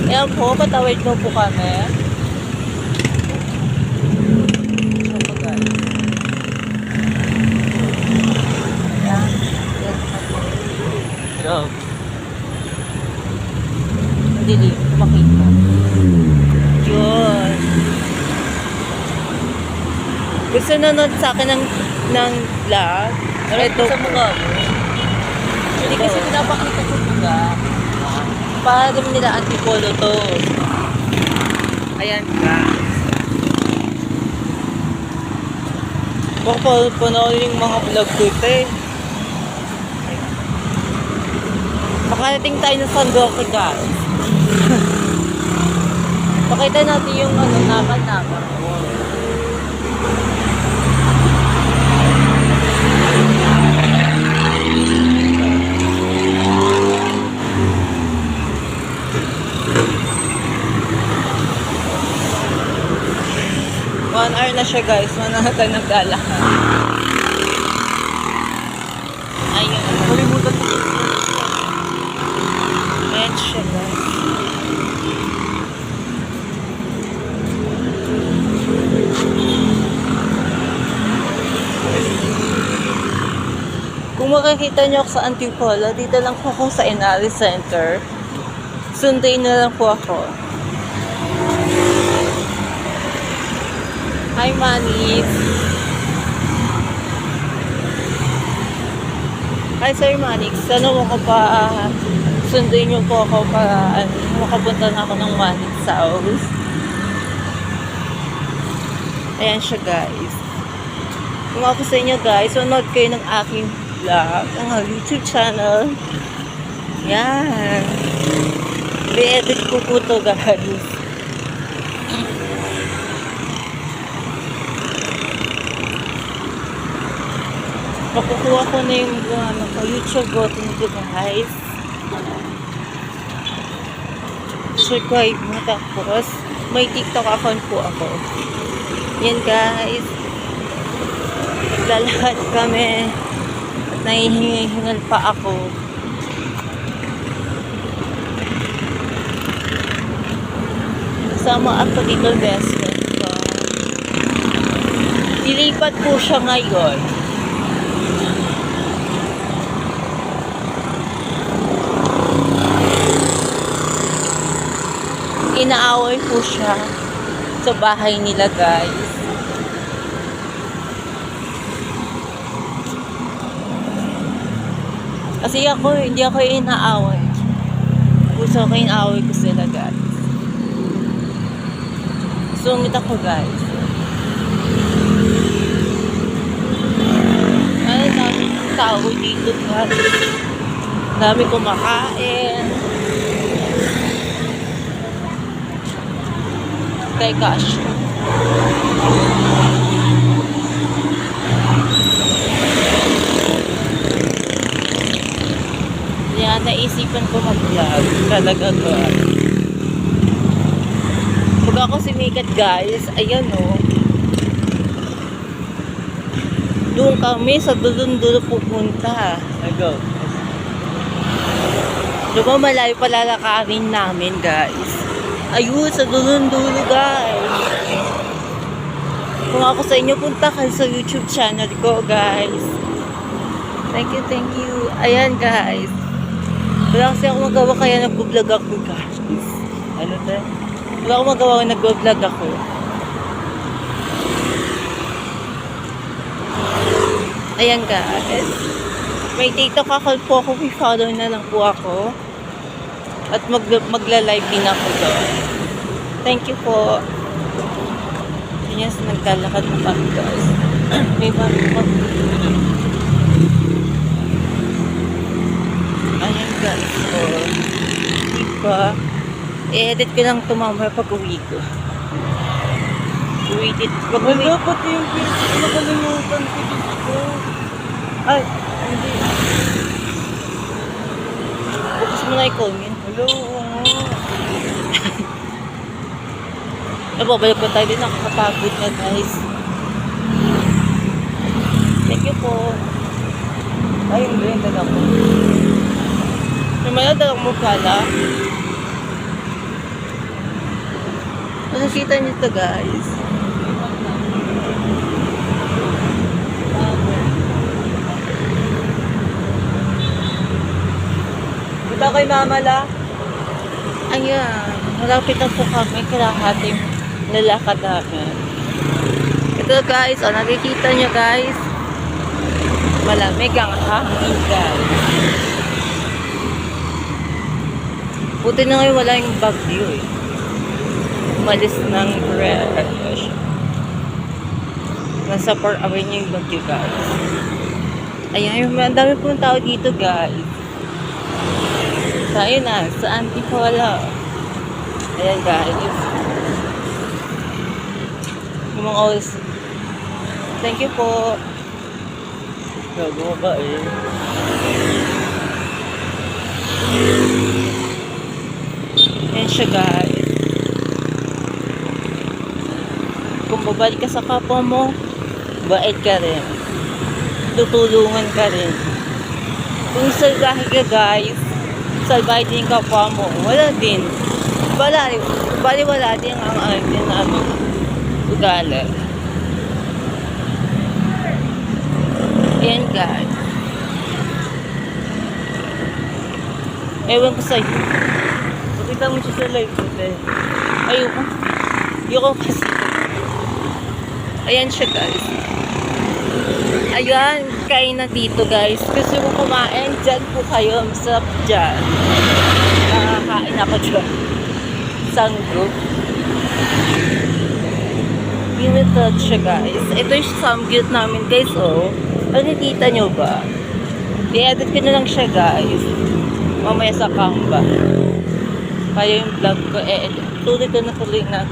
Ayan po, patawid mo po kami. So po guys. Ayan. Hello. Hindi makita. Yun. Gusto nanood sa akin ng vlog. Ito sa mukha mo. Hindi kasi pinapakita sa mukha. Para naman nila antipolo to. Ayan guys. Baka panoorin yung mga vlog ko ito eh. Makarating tayo ng Sandoka guys. Pakita natin yung naman. One hour na siya guys. 1 hour tayo naglalakad. Ayun. Kalimutan ko. Ayan siya guys. Kung makikita nyo ako sa Antipolo, dito lang po ako sa Inari Center. Sunday na lang po ako. Hi, Manix. Hi, Sir Manix. Sana mo ko pa sunduin nyo po ako para makapunta na ako ng Manix House. Ayan siya, guys. Kung ako sa inyo, guys, sunod kayo ng aking vlog, ang YouTube channel. Yan. I-edit ko po to, guys. Makukuha ko na yung YouTube button nito guys. Subscribe mo tapos may TikTok account po ako. Yan guys. Naglalakad kami at nahihingal pa ako. Kasama ako dito best friend ko. Dilipat po siya ngayon. Inaaway po siya sa bahay nila guys. Kasi hindi ako inaaway. Gusto ko inaaway ko sila guys. Sungit ako guys. Ay, dami tao dito guys. Dami kumakain. Kay Cash. Yan, naisipan ko mag-vlog. Talaga guys. Pag ako sumikat guys, ayan o. Doon kami sa dulo pupunta. Go. Diba malayo palalakarin namin guys. Ayun, sa dulo guys. Kung ako sa inyo, punta kayo sa YouTube channel ko guys. Thank you. Ayan guys. Wala kasi ako magawa kaya nag-vlog ako guys. Ano to? Wala ako magawa kaya nag-vlog ako. Ayan guys. May TikTok account po ako. I-follow na lang po ako. At magla-live din ako doon. Thank you po. Yes, naglalakad na kami guys. May bago pa. Ayan guys. So, diba? I-edit ko lang ito mamaya pag uwi ko. Wala pati yung nakalimutan ko dito. Ay, hindi. Bukas mo na i-comment. Hello, Nababalik ko tayo din. Nakakapagod na guys. Thank you po. Ay, hindi. Dala ko. May maladalang mo pala. nakita niyo to guys. Punta kay Mama La. Ayan, malapit na po kami. Kailangan nalakad namin. Ito guys, nakikita nyo guys. Malamig ang hangin guys. Buti na ngayon wala yung bagyo eh. Umalis ng fresh. Nasa far away niya yung bagyo guys. Ayan, ang dami pong tao dito guys. Tayo na, sa Antipolo. Ayan guys. Yung mga always. Thank you po. Gago ba eh. Ayan siya guys. Kung babalik ka sa kapwa mo, bait ka rin. Tutulungan ka rin. Kung salbahe ka guys, salbahe din kapwa mo. Wala din. Wala din ang din namin ugali. Ayan guys. Ewan ko sa'yo. Pakita mo siya sa live ko eh. Ayoko kasi. Ayan siya guys. Ayan, kain na dito guys. Gusto mo kumain, dyan po kayo. Masarap dyan. Nakakain ako dyan. Isang group. Limited siya guys. Ito yung samgyup namin guys oh. Nakikita nyo ba? I-edit ko na lang siya guys. Mamaya sa Canva. Kaya yung vlog ko tuloy na.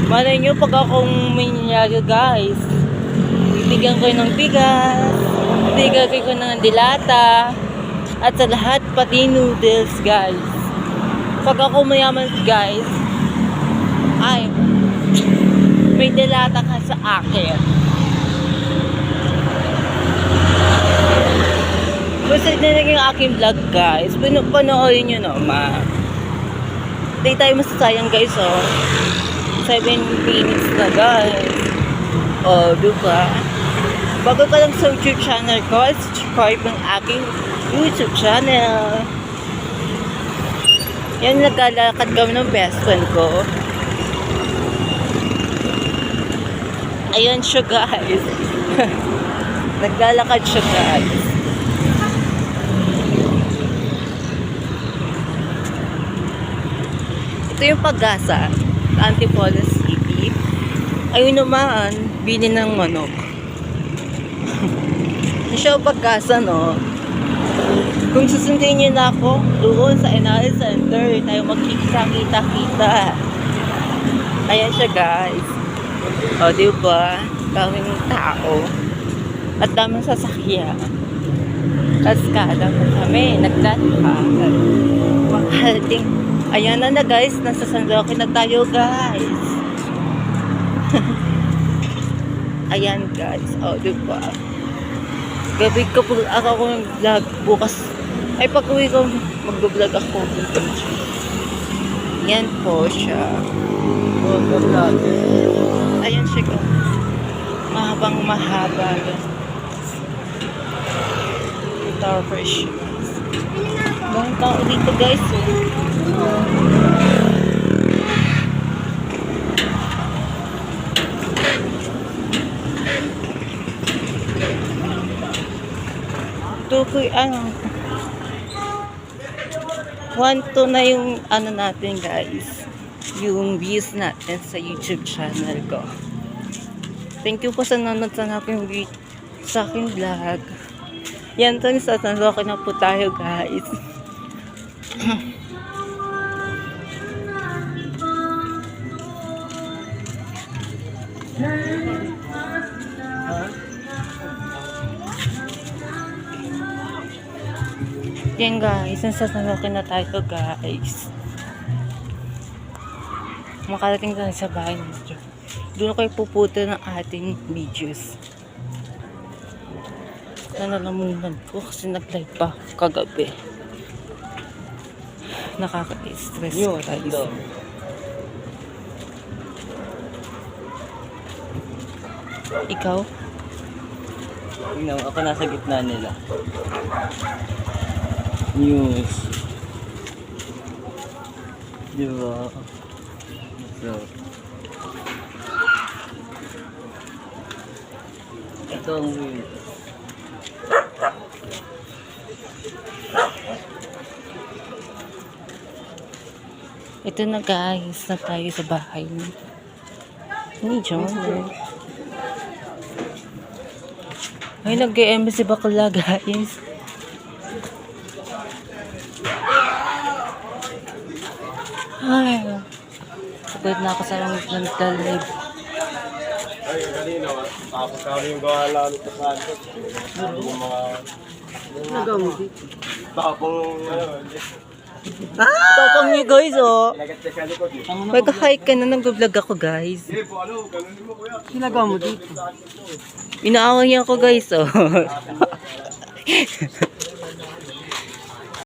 Malay nyo pag akong may nangyari guys. Bibigyan ko ng bigas. Bibigyan ko ng dilata. At sa lahat pati noodles guys. Pag ako mayaman guys, ay may dilata ka sa akin. Basta na lang yung aking vlog guys. Panoorin nyo naman. Hindi tayo masasayang guys oh. 7 minutes na guys. Oh, diba? Bago ka lang sa YouTube channel ko, subscribe ang aking YouTube channel. Yan, naglalakad kami ng best friend ko. Ayan siya guys. Naglalakad siya guys. Ito yung Pag-asa, Antipolo City. Ayun naman, bili ng manok. Hindi siya Pag-asa no. Kung susundin niyo na ako doon sa NRA Center, tayo magkikita-kita. Ayan siya guys. O diba? Daming tao. At daming sasakyan. Kaskada mo kami. Naglalakad. Makalating. Ayan na guys. Nasa San Roque na tayo guys. Ayan guys. O diba? Gabi ko po ako ng vlog bukas. Ay pag-uwi ko mag-vlog ako. Yan po siya. Ayan siya guys. Mahabang mahaba. Tower fresh. Mga tao dito guys. Tukoy 1-2 na yung natin guys, yung views natin sa YouTube channel ko. Thank you po sa nanonood sa aking vlog. Yan to, sa San Roque na po tayo guys. Yan guys, nasa San Roque na tayo guys. Makarating tayo sa bahay nito. Doon kayo pupunta ng ating videos. Nalalamunan ko kasi nag-live pa kagabi. Nakaka-stress Yun, guys. ito. Ikaw? Tingnan mo, ako nasa gitna nila. News. Diba? So, ito ang weird. Ito na guys, na tayo sa bahay ni John. Ay, nag-EM si bakla guys. Ay, pagod na ako sa mental live. Ay, kanina, tapos kami yung gawa lalo sa kanto. Yung mga Nagawa dito. tapong, Tapang niyo guys oh. lagat sa likod eh. Mag-hike ka na, nag-vlog ako guys. Sige po, ano, ganun mo kuya. Nagawa mo dito. Inaaway niya ako guys oh.